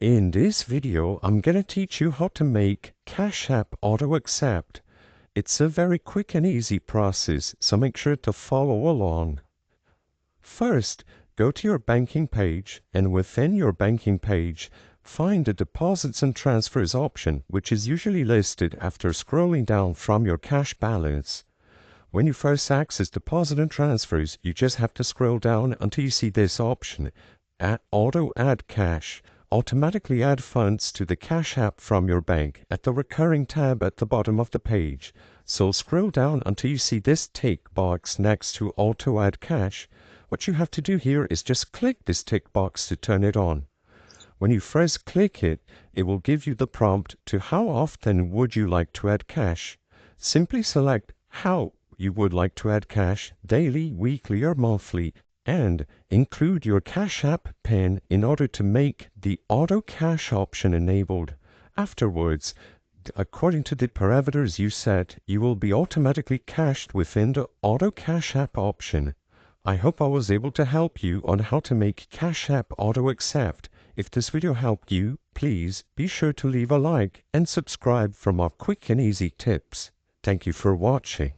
In this video, I'm going to teach you how to make Cash App Auto Accept. It's a very quick and easy process, so make sure to follow along. First, go to your banking page, and within your banking page, find the Deposits and Transfers option, which is usually listed after scrolling down from your cash balance. When you first access Deposit and Transfers, you just have to scroll down until you see this option, Auto Add Cash. Automatically add funds to the Cash App from your bank at the Recurring tab at the bottom of the page. So scroll down until you see this tick box next to Auto Add Cash. What you have to do here is just click this tick box to turn it on. When you first click it, it will give you the prompt to how often would you like to add cash. Simply select how you would like to add cash, daily, weekly, or monthly, and include your Cash App PIN in order to make the Auto Cash option enabled. Afterwards, according to the parameters you set, you will be automatically cashed within the Auto Cash App option. I hope I was able to help you on how to make Cash App Auto Accept. If this video helped you, please be sure to leave a like and subscribe for more quick and easy tips. Thank you for watching.